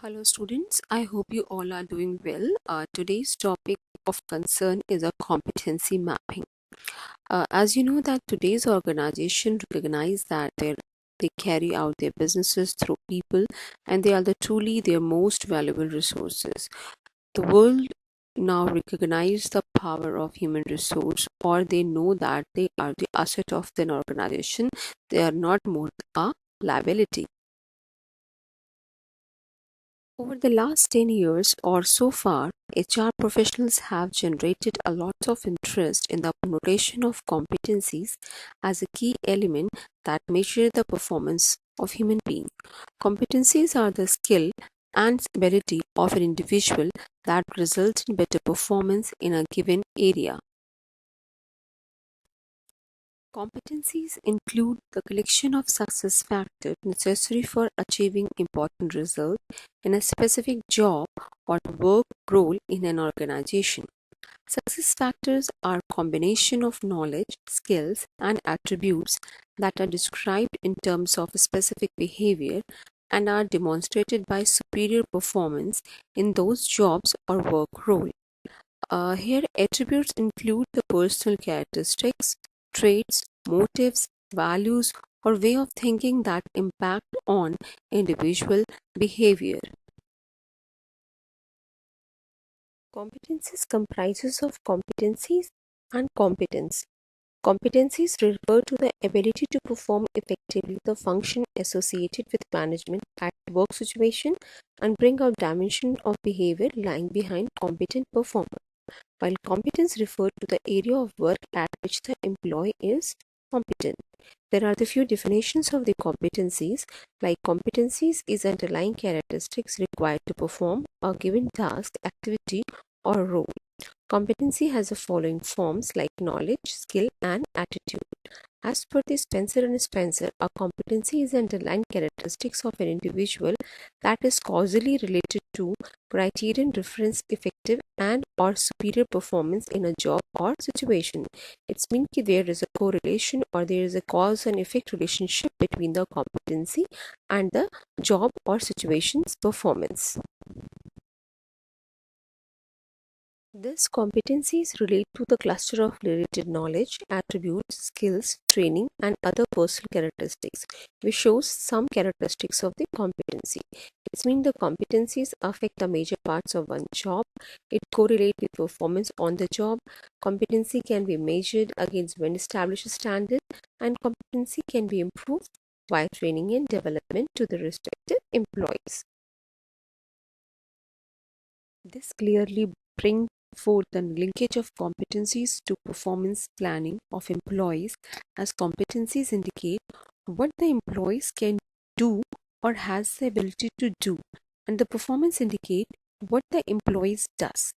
Hello, students. I hope you all are doing well. Today's topic of concern is a competency mapping. As you know, that today's organization recognize that they carry out their businesses through people, and they are truly their most valuable resources. The world now recognize the power of human resource, or they know that they are the asset of an organization. They are not more a liability. Over the last 10 years or so far, HR professionals have generated a lot of interest in the notation of competencies as a key element that measure the performance of human beings. Competencies are the skill and ability of an individual that result in better performance in a given area. Competencies include the collection of success factors necessary for achieving important results in a specific job or work role in an organization. Success factors are a combination of knowledge, skills, and attributes that are described in terms of a specific behavior and are demonstrated by superior performance in those jobs or work role. Here, attributes include the personal characteristics, traits, motives, values, or way of thinking that impact on individual behavior. Competencies comprises of competencies and competence. Competencies refer to the ability to perform effectively the function associated with management at work situation and bring out dimension of behavior lying behind competent performance. While competence refers to the area of work at which the employee is competent. There are the few definitions of the competencies, like competencies is underlying characteristics required to perform a given task, activity, or role. Competency has the following forms like knowledge, skill, and attitude. As per the Spencer and Spencer, a competency is underlying characteristics of an individual that is causally related to criterion reference effective and or superior performance in a job or situation. It's mean that there is a correlation or there is a cause and effect relationship between the competency and the job or situation's performance. These competencies relate to the cluster of related knowledge, attributes, skills, training, and other personal characteristics, which shows some characteristics of the competency. It means the competencies affect the major parts of one job. It correlates with performance on the job. Competency can be measured against one established standard, and competency can be improved by training and development to the respective employees. This clearly brings forth the linkage of competencies to performance planning of employees, as competencies indicate what the employees can do or has the ability to do, and the performance indicate what the employees does.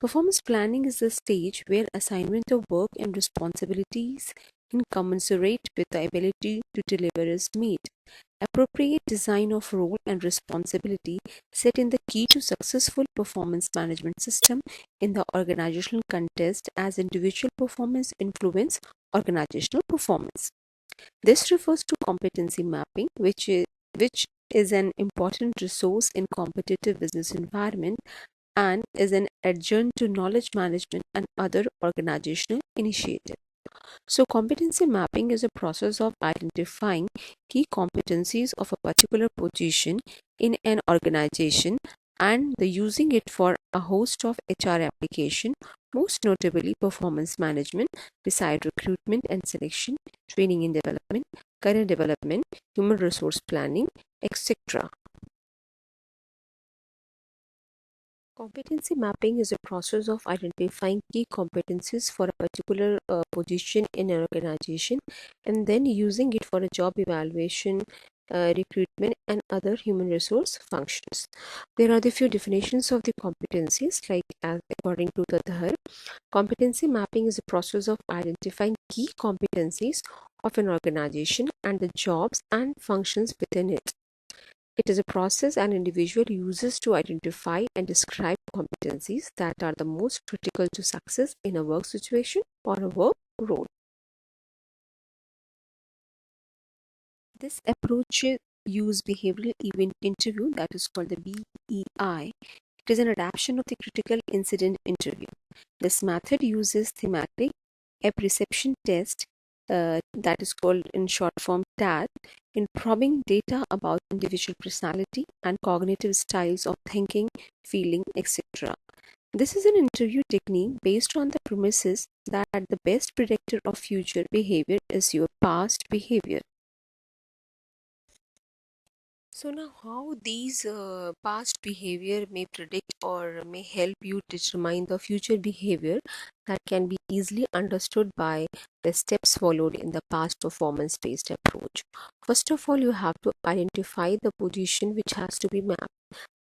Performance planning is the stage where assignment of work and responsibilities incommensurate with the ability to deliver is made. Appropriate design of role and responsibility set in the key to successful performance management system in the organizational context, as individual performance influence organizational performance. This refers to competency mapping, which is an important resource in competitive business environment and is an adjunct to knowledge management and other organizational initiatives. So, competency mapping is a process of identifying key competencies of a particular position in an organization and the using it for a host of HR application, most notably performance management, beside recruitment and selection, training and development, career development, human resource planning, etc. Competency mapping is a process of identifying key competencies for a particular position in an organization and then using it for a job evaluation, recruitment, and other human resource functions. There are the few definitions of the competencies, like according to the Dhar, competency mapping is a process of identifying key competencies of an organization and the jobs and functions within it. It is a process an individual uses to identify and describe competencies that are the most critical to success in a work situation or a work role. This approach use behavioral event interview, that is called the BEI. It is an adaptation of the critical incident interview. This method uses thematic apperception test, that is called in short form TAD, in probing data about individual personality and cognitive styles of thinking, feeling, etc. This is an interview technique based on the premises that the best predictor of future behavior is your past behavior. So now, how these past behavior may predict or may help you determine the future behavior, that can be easily understood by the steps followed in the past performance-based approach. First of all, you have to identify the position which has to be mapped.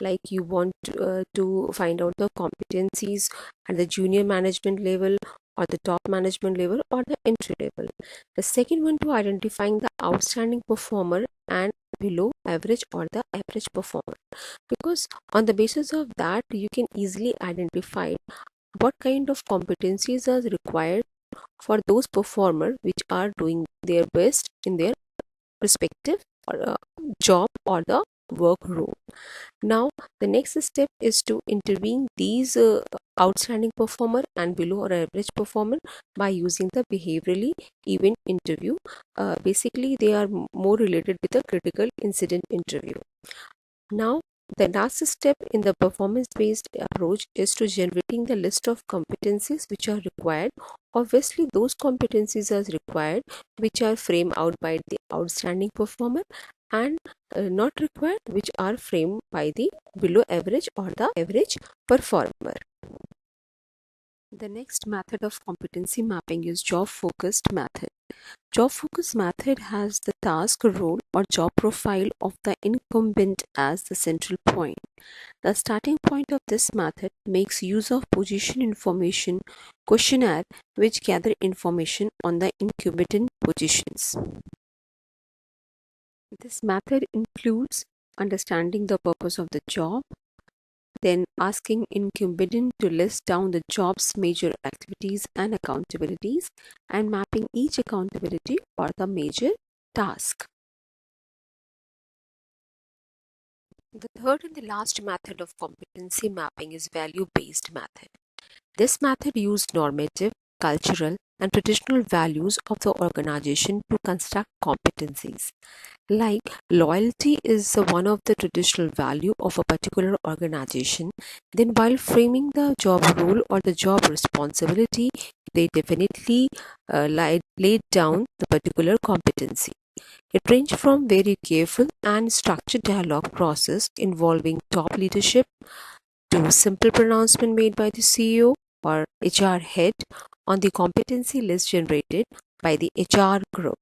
Like you want to find out the competencies at the junior management level or the top management level or the entry level. The second one, to identifying the outstanding performer and below average or the average performer, because on the basis of that you can easily identify what kind of competencies are required for those performer which are doing their best in their respective job or the work role. Now, the next step is to intervene these outstanding performer and below or average performer by using the behaviorally event interview. Basically, they are more related with the critical incident interview. Now, the last step in the performance-based approach is to generating the list of competencies which are required. Obviously, those competencies are required which are framed out by the outstanding performer, and not required which are framed by the below average or the average performer. The next method of competency mapping is job focused method. Job focus method has the task, role, or job profile of the incumbent as the central point. The starting point of this method makes use of position information questionnaire which gather information on the incumbent positions. This method includes understanding the purpose of the job, then asking incumbent to list down the job's major activities and accountabilities, and mapping each accountability or the major task. The third and the last method of competency mapping is value-based method. This method uses normative, cultural, and traditional values of the organization to construct competencies. Like loyalty is one of the traditional value of a particular organization, then while framing the job role or the job responsibility, they definitely laid down the particular competency. It ranges from very careful and structured dialogue process involving top leadership to simple pronouncement made by the CEO or HR head on the competency list generated by the HR group.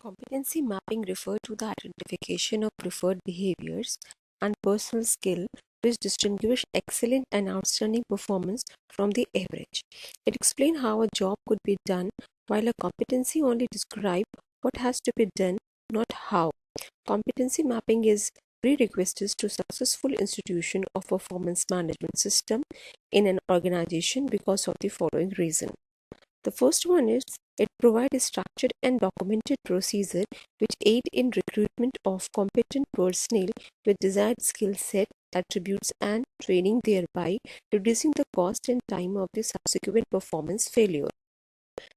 Competency mapping refers to the identification of preferred behaviors and personal skill which distinguish excellent and outstanding performance from the average. It explains how a job could be done, while a competency only describes what has to be done, not how. Competency mapping is prerequisites to successful institution of performance management system in an organization because of the following reason. The first one is it provides a structured and documented procedure which aid in recruitment of competent personnel with desired skill set, attributes and training, thereby reducing the cost and time of the subsequent performance failure.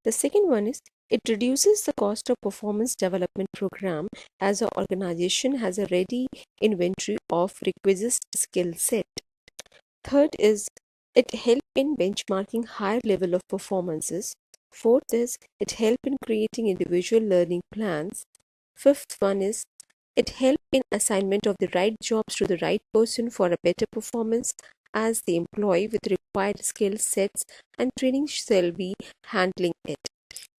The second one is it reduces the cost of performance development program as an organization has a ready inventory of requisite skill set. Third is it helps in benchmarking higher level of performances. Fourth is it helps in creating individual learning plans. Fifth one is it helps in assignment of the right jobs to the right person for a better performance, as the employee with required skill sets and training shall be handling it.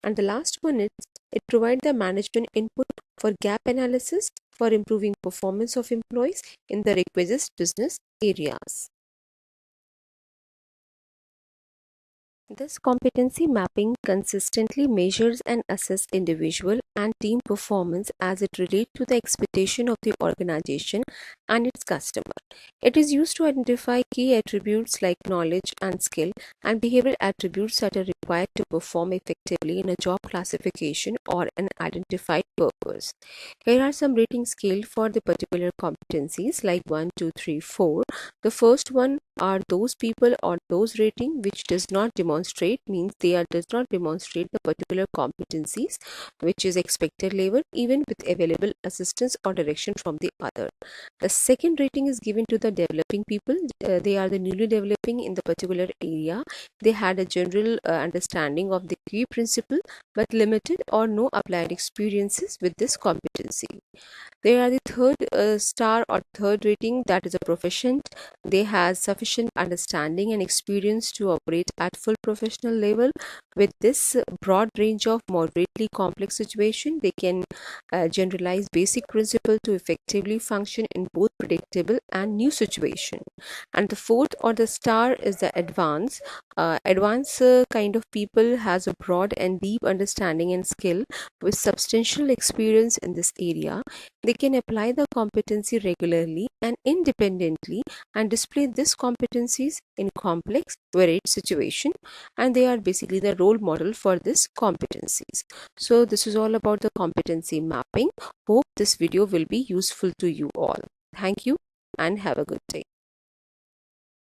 And the last one is it provides the management input for gap analysis for improving performance of employees in the requisite business areas. This competency mapping consistently measures and assesses individual and team performance as it relates to the expectation of the organization and its customer. It is used to identify key attributes like knowledge and skill and behavioral attributes that are required to perform effectively in a job classification or an identified purpose. Here are some rating scale for the particular competencies like 1, 2, 3, 4. The first one are those people or those rating which does not demonstrate, means does not demonstrate the particular competencies which is expected level even with available assistance or direction from the other. The second rating is given to the developing people. They are the newly developing in the particular area. They had a general understanding of the key principle but limited or no applied experiences with this competency. There are the third star or third rating, that is a proficient. They have sufficient understanding and experience to operate at full professional level. With this broad range of moderately complex situation, they can generalize basic principle to effectively function in both predictable and new situation. And the fourth or the star is the advanced. Advanced kind of people has a broad and deep understanding and skill with substantial experience in this area. They can apply the competency regularly and independently and display these competencies in complex, varied situation, and they are basically the role model for these competencies. So this is all about the competency mapping. Hope this video will be useful to you all. Thank you and have a good day.